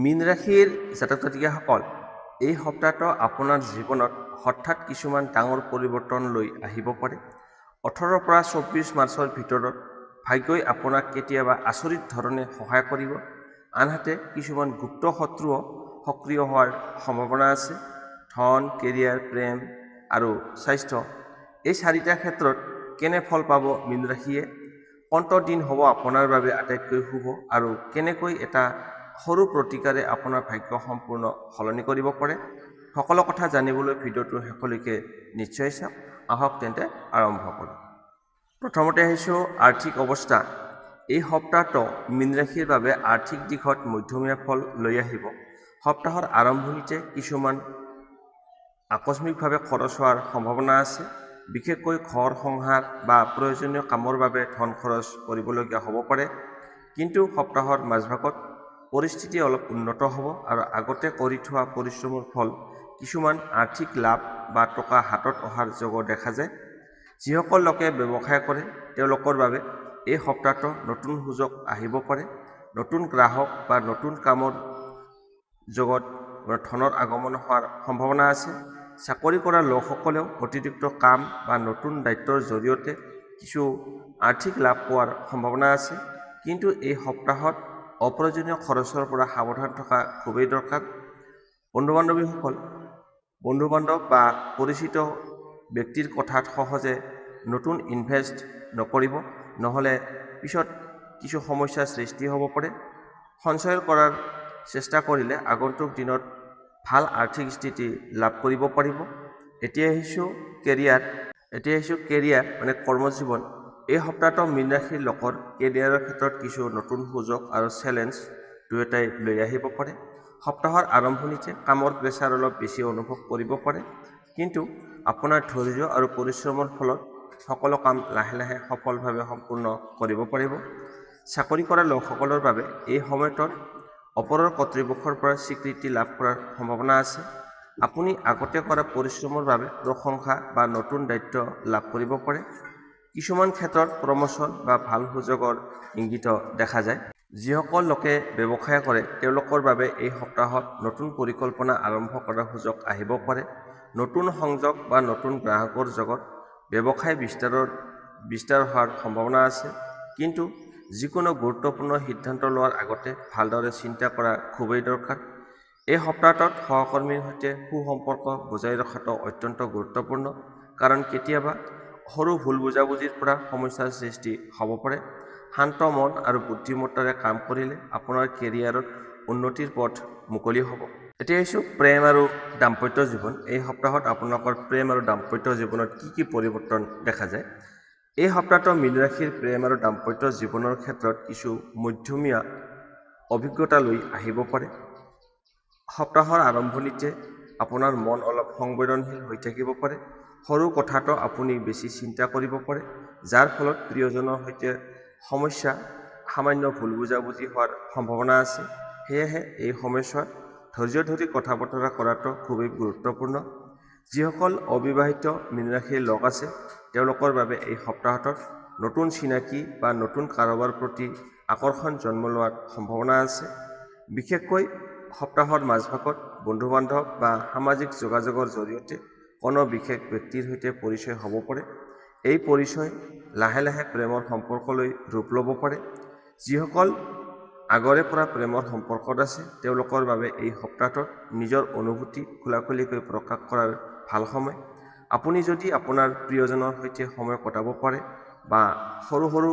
মীন ৰাশিৰ জাতক জাতিকাসকল এই সপ্তাহটো আপোনাৰ জীৱনত হঠাৎ কিছুমান ডাঙৰ পৰিৱৰ্তন লৈ আহিব পাৰে। 18 পৰা 24 মাৰ্চৰ ভিতৰত ভাগ্যই আপোনাক কেতিয়াবা আচৰিত ধৰণে সহায় কৰিব। আনহাতে কিছুমান গুপ্ত শত্ৰুও সক্ৰিয় হোৱাৰ সম্ভাৱনা আছে। ধন, কেৰিয়াৰ, প্ৰেম আৰু স্বাস্থ্য এই চাৰিটা ক্ষেত্ৰত কেনে ফল পাব মীন ৰাশিয়ে? কোনটো দিন হ'ব আপোনাৰ বাবে আটাইতকৈ শুভ আৰু কেনেকৈ এটা সৰু প্ৰতিকাৰে আপোনাৰ ভাগ্য সম্পূৰ্ণ সলনি কৰিব পাৰে? সকলো কথা জানিবলৈ ভিডিঅ'টো শেষলৈকে নিশ্চয় চাওক। আহক তেন্তে আৰম্ভ কৰোঁ। প্ৰথমতে আহিছোঁ আৰ্থিক অৱস্থা। এই সপ্তাহটো মীন ৰাশিৰ বাবে আৰ্থিক দিশত মধ্যমীয়া ফল লৈ আহিব। সপ্তাহৰ আৰম্ভণিতে কিছুমান আকস্মিকভাৱে খৰচ হোৱাৰ সম্ভাৱনা আছে। বিশেষকৈ ঘৰ সংসাৰ বা প্ৰয়োজনীয় কামৰ বাবে ধন খৰচ কৰিবলগীয়া হ'ব পাৰে। কিন্তু সপ্তাহৰ মাজভাগত পৰিস্থিতি অলপ উন্নত হ'ব আৰু আগতে কৰি থোৱা পৰিশ্ৰমৰ ফল কিছুমান আৰ্থিক লাভ বা টকা হাতত অহাৰ যোগো দেখা যায়। যিসকল লোকে ব্যৱসায় কৰে তেওঁলোকৰ বাবে এই সপ্তাহটো নতুন সুযোগ আহিব পাৰে। নতুন গ্ৰাহক বা নতুন কামৰ জগত ধনৰ আগমন হোৱাৰ সম্ভাৱনা আছে। চাকৰি কৰা লোকসকলেও অতিৰিক্ত কাম বা নতুন দায়িত্বৰ জৰিয়তে কিছু আৰ্থিক লাভ পোৱাৰ সম্ভাৱনা আছে। কিন্তু এই সপ্তাহত অপ্ৰয়োজনীয় খৰচৰ পৰা সাৱধান থকা খুবেই দৰকাৰ। বন্ধু বান্ধৱ বা পৰিচিত ব্যক্তিৰ কথাত সহজে নতুন ইনভেষ্ট নকৰিব, নহ'লে পিছত কিছু সমস্যাৰ সৃষ্টি হ'ব পাৰে। সঞ্চয় কৰাৰ চেষ্টা কৰিলে আগন্তুক দিনত ভাল আৰ্থিক স্থিতি লাভ কৰিব পাৰিব। এতিয়া আহিছোঁ কেৰিয়াৰ মানে কৰ্মজীৱন। এই সপ্তাহটো মীন ৰাশিৰ লোকৰ কেৰিয়াৰৰ ক্ষেত্ৰত কিছু নতুন সুযোগ আৰু চেলেঞ্জ দুয়োটাই লৈ আহিব পাৰে। সপ্তাহৰ আৰম্ভণিতে কামৰ প্ৰেছাৰ অলপ বেছি অনুভৱ কৰিব পাৰে, কিন্তু আপোনাৰ ধৈৰ্য আৰু পৰিশ্ৰমৰ ফলত সকলো কাম লাহে লাহে সফলভাৱে সম্পূৰ্ণ কৰিব পাৰিব। চাকৰি কৰা লোকসকলৰ বাবে এই সময়টোত ওপৰৰ কৰ্তৃপক্ষৰ পৰা স্বীকৃতি লাভ কৰাৰ সম্ভাৱনা আছে। আপুনি আগতে কৰা পৰিশ্ৰমৰ বাবে প্ৰশংসা বা নতুন দায়িত্ব লাভ কৰিব পাৰে। কিছুমান ক্ষেত্ৰত প্ৰমোচন বা ভাল সুযোগৰ ইংগিত দেখা যায়। যিসকল লোকে ব্যৱসায় কৰে তেওঁলোকৰ বাবে এই সপ্তাহত নতুন পৰিকল্পনা আৰম্ভ কৰাৰ সুযোগ আহিব পাৰে। নতুন সংযোগ বা নতুন গ্ৰাহকৰ জগত ব্যৱসায় বিস্তাৰ হোৱাৰ সম্ভাৱনা আছে। কিন্তু যিকোনো গুৰুত্বপূৰ্ণ সিদ্ধান্ত লোৱাৰ আগতে ভালদৰে চিন্তা কৰা খুবেই দৰকাৰ। এই সপ্তাহটোত সহকৰ্মীৰ সৈতে সুসম্পৰ্ক বজাই ৰখাটো অত্যন্ত গুৰুত্বপূৰ্ণ, কাৰণ কেতিয়াবা সৰু ভুল বুজাবুজিৰ পৰা সমস্যাৰ সৃষ্টি হ'ব পাৰে। শান্ত মন আৰু বুদ্ধিমত্তাৰে কাম কৰিলে আপোনাৰ কেৰিয়াৰত উন্নতিৰ পথ মুকলি হ'ব। এতিয়া আহিছোঁ প্ৰেম আৰু দাম্পত্য জীৱন। এই সপ্তাহত আপোনালোকৰ প্ৰেম আৰু দাম্পত্য জীৱনত কি পৰিৱৰ্তন দেখা যায়? এই সপ্তাহটো মীন ৰাশিৰ প্ৰেম আৰু দাম্পত্য জীৱনৰ ক্ষেত্ৰত কিছু মধ্যমীয়া অভিজ্ঞতা লৈ আহিব পাৰে। সপ্তাহৰ আৰম্ভণিতে আপোনাৰ মন অলপ সংবেদনশীল হৈ থাকিব পাৰে। সৰু কথাটো আপুনি বেছি চিন্তা কৰিব পাৰে, যাৰ ফলত প্ৰিয়জনৰ সৈতে সামান্য ভুল বুজাবুজি হোৱাৰ সম্ভাৱনা আছে। সেয়েহে এই সময়ছোৱাত ধৈৰ্য ধৰি কথা বতৰা কৰাটো খুবেই গুৰুত্বপূৰ্ণ। যিসকল অবিবাহিত মীন ৰাশিৰ লোক আছে তেওঁলোকৰ বাবে এই সপ্তাহটোত নতুন চিনাকি বা নতুন কাৰোবাৰ প্ৰতি আকৰ্ষণ জন্ম লোৱাৰ সম্ভাৱনা আছে। বিশেষকৈ সপ্তাহৰ মাজভাগত বন্ধু বান্ধৱ বা সামাজিক যোগাযোগৰ জৰিয়তে কোনো বিশেষ ব্যক্তিৰ সৈতে পৰিচয় হ'ব পাৰে। এই পৰিচয় লাহে লাহে প্ৰেমৰ সম্পৰ্কলৈ ৰূপ ল'ব পাৰে। যিসকল আগৰে পৰা প্ৰেমৰ সম্পৰ্কত আছে তেওঁলোকৰ বাবে এই সপ্তাহটোত নিজৰ অনুভূতি খোলাখুলিকৈ প্ৰকাশ কৰাৰ ভাল সময়। আপুনি যদি আপোনাৰ প্ৰিয়জনৰ সৈতে সময় কটাব পাৰে বা সৰু সৰু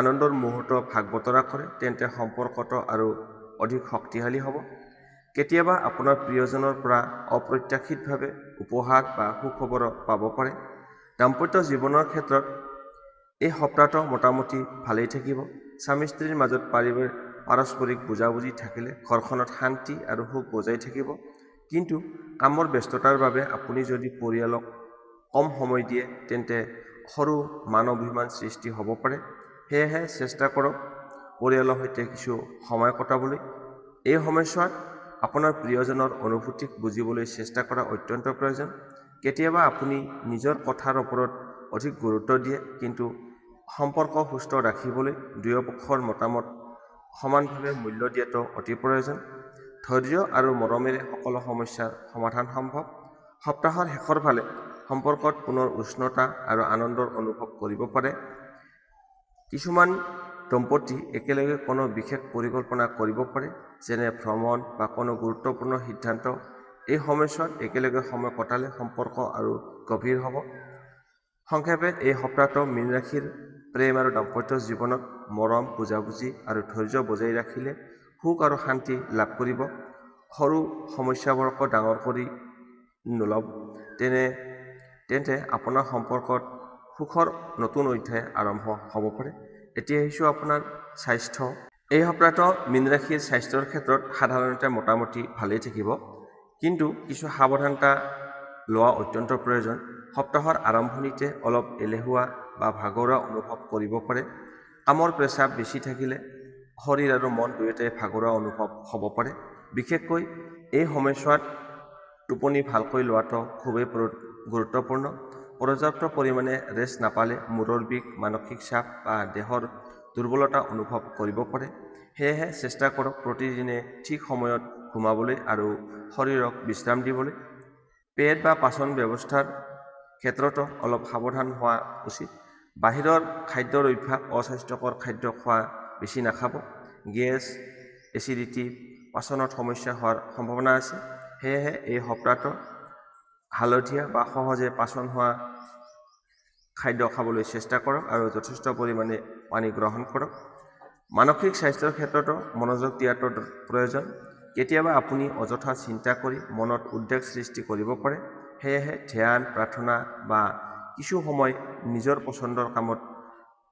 আনন্দৰ মুহূৰ্ত ভাগ বতৰা কৰে, তেন্তে সম্পৰ্কটো আৰু অধিক শক্তিশালী হ'ব। কেতিয়াবা আপোনাৰ প্ৰিয়জনৰ পৰা অপ্ৰত্যাশিতভাৱে উপহাৰ বা সুখবৰ পাব পাৰে। দাম্পত্য জীৱনৰ ক্ষেত্ৰত এই সপ্তাহটো মোটামুটি ভালেই থাকিব। স্বামী স্ত্ৰীৰ মাজত পাৰস্পৰিক বুজাবুজি থাকিলে ঘৰখনত শান্তি আৰু সুখ বজাই থাকিব। কিন্তু কামৰ ব্যস্ততাৰ বাবে আপুনি যদি পৰিয়ালক কম সময় দিয়ে তেন্তে সৰু মান অভিমান সৃষ্টি হ'ব পাৰে। সেয়েহে চেষ্টা কৰক পৰিয়ালৰ সৈতে কিছু সময় কটাবলৈ। এই সময়ছোৱাত আপোনাৰ প্ৰিয়জনৰ অনুভূতিক বুজিবলৈ চেষ্টা কৰা অত্যন্ত প্ৰয়োজন। কেতিয়াবা আপুনি নিজৰ কথাৰ ওপৰত অধিক গুৰুত্ব দিয়ে, কিন্তু সম্পৰ্ক সুস্থ ৰাখিবলৈ দুয়োপক্ষৰ মতামত সমানভাৱে মূল্য দিয়াটো অতি প্ৰয়োজন। ধৈৰ্য আৰু মৰমেৰে সকলো সমস্যাৰ সমাধান সম্ভৱ। সপ্তাহৰ শেষৰ ফালে সম্পৰ্কত পুনৰ উষ্ণতা আৰু আনন্দৰ অনুভৱ কৰিব পাৰে। কিছুমান দম্পতী একেলগে কোনো বিশেষ পৰিকল্পনা কৰিব পাৰে, যেনে ভ্ৰমণ বা কোনো গুৰুত্বপূৰ্ণ সিদ্ধান্ত। এই সময়ছোৱাত একেলগে সময় কটালে সম্পৰ্ক আৰু গভীৰ হ'ব। সংক্ষেপে এই সপ্তাহটো মীন ৰাশিৰ প্ৰেম আৰু দাম্পত্য জীৱনত মৰম, বুজাবুজি আৰু ধৈৰ্য বজাই ৰাখিলে সুখ আৰু শান্তি লাভ কৰিব। সৰু সমস্যাবোৰকো ডাঙৰ কৰি নোলাব। তেন্তে আপোনাৰ সম্পৰ্কত সুখৰ নতুন অধ্যায় আৰম্ভ হ'ব পাৰে। এতিয়া আহিছোঁ আপোনাৰ স্বাস্থ্য। এই সপ্তাহটো মীন ৰাশিৰ স্বাস্থ্যৰ ক্ষেত্ৰত সাধাৰণতে মোটামুটি ভালেই থাকিব, কিন্তু কিছু সাৱধানতা লোৱা অত্যন্ত প্ৰয়োজন। সপ্তাহৰ আৰম্ভণিতে অলপ এলেহুৱা বা ভাগৰুৱা অনুভৱ কৰিব পাৰে। কামৰ প্ৰেছাৰ বেছি থাকিলে শৰীৰ আৰু মন দুয়োটাই ভাগৰুৱা অনুভৱ হ'ব পাৰে। বিশেষকৈ এই সময়ছোৱাত টোপনি ভালকৈ লোৱাটো খুবেই গুৰুত্বপূৰ্ণ। পৰ্যাপ্ত পৰিমাণে ৰেষ্ট নাপালে মূৰৰ বিষ, মানসিক চাপ বা দেহৰ দুৰ্বলতা অনুভৱ কৰিব পাৰে। সেয়েহে চেষ্টা কৰক প্ৰতিদিনে ঠিক সময়ত ঘুমাবলৈ আৰু শৰীৰক বিশ্ৰাম দিবলৈ। পেট বা পাচন ব্যৱস্থাৰ ক্ষেত্ৰতো অলপ সাৱধান হোৱা উচিত। বাহিৰৰ খাদ্যৰ অভ্যাস, অস্বাস্থ্যকৰ খাদ্য খোৱা বেছি নাখাব। গেছ, এচিডিটি, পাচনত সমস্যা হোৱাৰ সম্ভাৱনা আছে। সেয়েহে এই সপ্তাহটো হালধীয়া বা সহজে পাচন হোৱা খাদ্য খাবলৈ চেষ্টা কৰক আৰু যথেষ্ট পৰিমাণে পানী গ্ৰহণ কৰক। মানসিক স্বাস্থ্যৰ ক্ষেত্ৰতো মনোযোগ দিয়াটো প্ৰয়োজন। কেতিয়াবা আপুনি অযথা চিন্তা কৰি মনত উদ্বেগ সৃষ্টি কৰিব পাৰে। সেয়েহে ধ্যান, প্ৰাৰ্থনা বা কিছু সময় নিজৰ পচন্দৰ কামত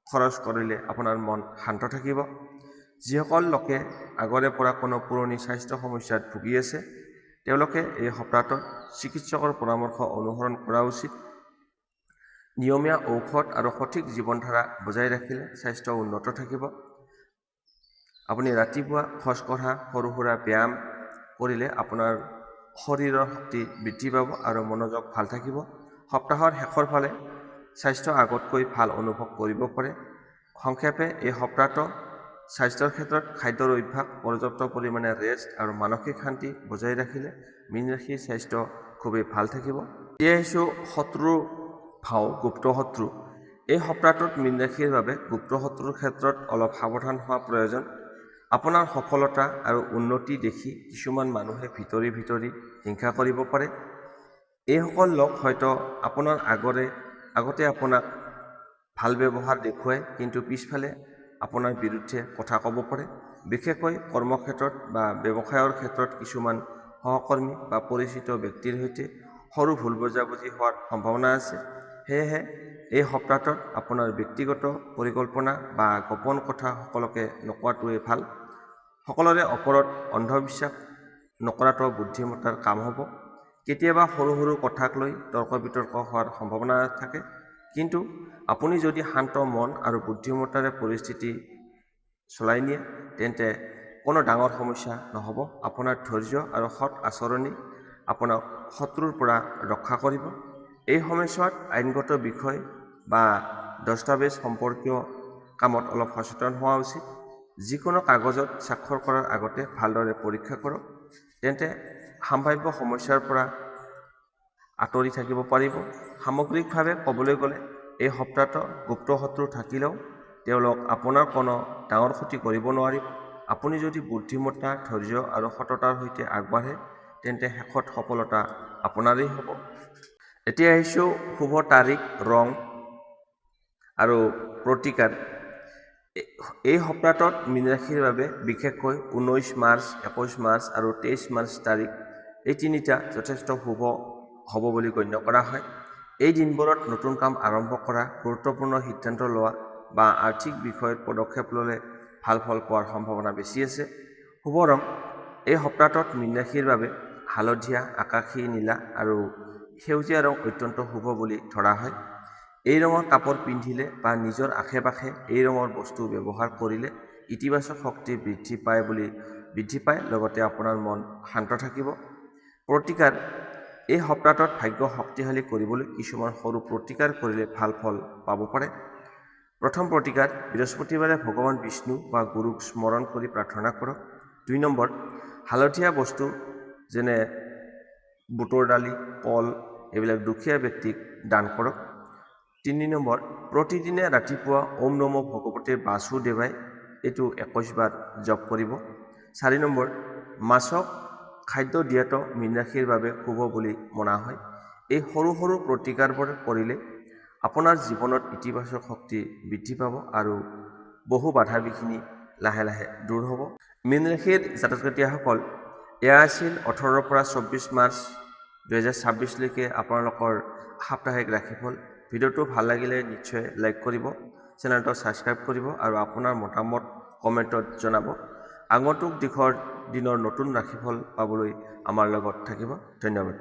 খৰচ কৰিলে আপোনাৰ মন শান্ত থাকিব। যিসকল লোকে আগৰে পৰা কোনো পুৰণি স্বাস্থ্য সমস্যাত ভুগি আছে, তেওঁলোকে এই সপ্তাহটোত চিকিৎসকৰ পৰামৰ্শ অনুসৰণ কৰা উচিত। নিয়মীয়া ঔষধ আৰু সঠিক জীৱনধাৰা বজাই ৰাখিলে স্বাস্থ্য উন্নত থাকিব। আপুনি ৰাতিপুৱা খোজ কঢ়া, সৰু সুৰা ব্যায়াম কৰিলে আপোনাৰ শৰীৰৰ শক্তি বৃদ্ধি পাব আৰু মনোযোগ ভাল থাকিব। সপ্তাহৰ শেষৰ ফালে স্বাস্থ্য আগতকৈ ভাল অনুভৱ কৰিব পাৰে। সংক্ষেপে এই সপ্তাহটো স্বাস্থ্যৰ ক্ষেত্ৰত খাদ্যৰ অভ্যাস, পৰ্যাপ্ত পৰিমাণে ৰেষ্ট আৰু মানসিক শান্তি বজাই ৰাখিলে মীন ৰাশিৰ স্বাস্থ্য খুবেই ভাল থাকিব। এতিয়া আহিছোঁ শত্ৰুৰ ভাও, গুপ্ত শত্ৰু। এই সপ্তাহটোত মীন ৰাশিৰ বাবে গুপ্ত শত্ৰুৰ ক্ষেত্ৰত অলপ সাৱধান হোৱা প্ৰয়োজন। আপোনাৰ সফলতা আৰু উন্নতি দেখি কিছুমান মানুহে ভিতৰি হিংসা কৰিব পাৰে। এইসকল লোক হয়তো আপোনাৰ আগতে আপোনাক ভাল ব্যৱহাৰ দেখুৱাই কিন্তু পিছফালে আপোনাৰ বিৰুদ্ধে কথা ক'ব পাৰে। বিশেষকৈ কৰ্মক্ষেত্ৰত বা ব্যৱসায়ৰ ক্ষেত্ৰত কিছুমান সহকৰ্মী বা পৰিচিত ব্যক্তিৰ সৈতে সৰু ভুল বুজাবুজি হোৱাৰ সম্ভাৱনা আছে। সেয়েহে এই সপ্তাহটোত আপোনাৰ ব্যক্তিগত পৰিকল্পনা বা গোপন কথা সকলোকে নোকোৱাটোৱে ভাল। সকলোৰে ওপৰত অন্ধবিশ্বাস নকৰাটো বুদ্ধিমত্তাৰ কাম হ'ব। কেতিয়াবা সৰু সৰু কথাক লৈ তৰ্ক বিতৰ্ক হোৱাৰ সম্ভাৱনা থাকে, কিন্তু আপুনি যদি শান্ত মন আৰু বুদ্ধিমত্তাৰে পৰিস্থিতি চলাই নিয়ে, তেন্তে কোনো ডাঙৰ সমস্যা নহ'ব। আপোনাৰ ধৈৰ্য আৰু সৎ আচৰণি আপোনাক শত্ৰুৰ পৰা ৰক্ষা কৰিব। এই সময়ছোৱাত আইনগত বিষয় বা দস্তাবেজ সম্পৰ্কীয় কামত অলপ সচেতন হোৱা উচিত। যিকোনো কাগজত স্বাক্ষৰ কৰাৰ আগতে ভালদৰে পৰীক্ষা কৰক, তেন্তে সম্ভাৱ্য সমস্যাৰ পৰা আঁতৰি থাকিব পাৰিব। সামগ্ৰিকভাৱে ক'বলৈ গ'লে এই সপ্তাহটো গুপ্ত শত্ৰু থাকিলেও তেওঁলোক আপোনাৰ কোনো ডাঙৰ ক্ষতি কৰিব নোৱাৰিব। আপুনি যদি বুদ্ধিমত্তা, ধৈৰ্য আৰু সততাৰ সৈতে আগবাঢ়ে, তেন্তে শেষত সফলতা আপোনাৰেই হ'ব। এতিয়া আহিছোঁ শুভ তাৰিখ, ৰং আৰু প্ৰতিকাৰ। এই সপ্তাহটোত মীন ৰাশিৰ বাবে বিশেষকৈ 19 মাৰ্চ, 21 মাৰ্চ আৰু 23 মাৰ্চ তাৰিখ, এই তিনিটা যথেষ্ট শুভ হ'ব বুলি গণ্য কৰা হয়। এই দিনবোৰত নতুন কাম আৰম্ভ কৰা, গুৰুত্বপূৰ্ণ সিদ্ধান্ত লোৱা বা আৰ্থিক বিষয়ত পদক্ষেপ ল'লে ভাল ফল পোৱাৰ সম্ভাৱনা বেছি আছে। শুভ ৰং। এই সপ্তাহটোত মীন ৰাশিৰ বাবে হালধীয়া, আকাশী নীলা আৰু সেউজীয়া ৰং অত্যন্ত শুভ বুলি ধৰা হয়। এই ৰঙৰ কাপোৰ পিন্ধিলে বা নিজৰ আশে-পাশে এই ৰঙৰ বস্তু ব্যৱহাৰ কৰিলে ইতিবাচক শক্তি বৃদ্ধি পায়, লগতে আপোনাৰ মন শান্ত থাকিব। প্ৰতিকাৰ। এই সপ্তাহটোত ভাগ্য শক্তিশালী কৰিবলৈ কিছুমান সৰু প্ৰতিকাৰ কৰিলে ভাল ফল পাব পাৰে। প্ৰথম প্ৰতিকাৰ, বৃহস্পতিবাৰে ভগৱান বিষ্ণু বা গুৰুক স্মৰণ কৰি প্ৰাৰ্থনা কৰক। 2 নম্বৰ, হালধীয়া বস্তু যেনে বুটৰ দালি, কল এইবিলাক দুখীয়া ব্যক্তিক দান কৰক। 3 নম্বৰ, প্ৰতিদিনে ৰাতিপুৱা ওম নম ভগৱতে বাসুদেৱাই এইটো 21 বাৰ জপ কৰিব। 4 নম্বৰ, মাছক খাদ্য দিয়াটো মীন ৰাশিৰ বাবে শুভ বুলি মনা হয়। এই সৰু সৰু প্ৰতিকাৰবোৰ কৰিলে আপোনাৰ জীৱনত ইতিবাচক শক্তি বৃদ্ধি পাব আৰু বহু বাধা বিঘিনি লাহে লাহে দূৰ হ'ব। মীন ৰাশিৰ জাতক জাতিসকল, এয়া আছিল 18 পৰা 24 মাৰ্চ 2026লৈকে আপোনালোকৰ সাপ্তাহিক ৰাশিফল। ভিডিঅ'টো ভাল লাগিলে নিশ্চয় লাইক কৰিব, চেনেলটো ছাবস্ক্ৰাইব কৰিব আৰু আপোনাৰ মতামত কমেণ্টত জনাব। আগন্তুক দিনৰ নতুন ৰাশিফল পাবলৈ আমাৰ লগত থাকিব। ধন্যবাদ।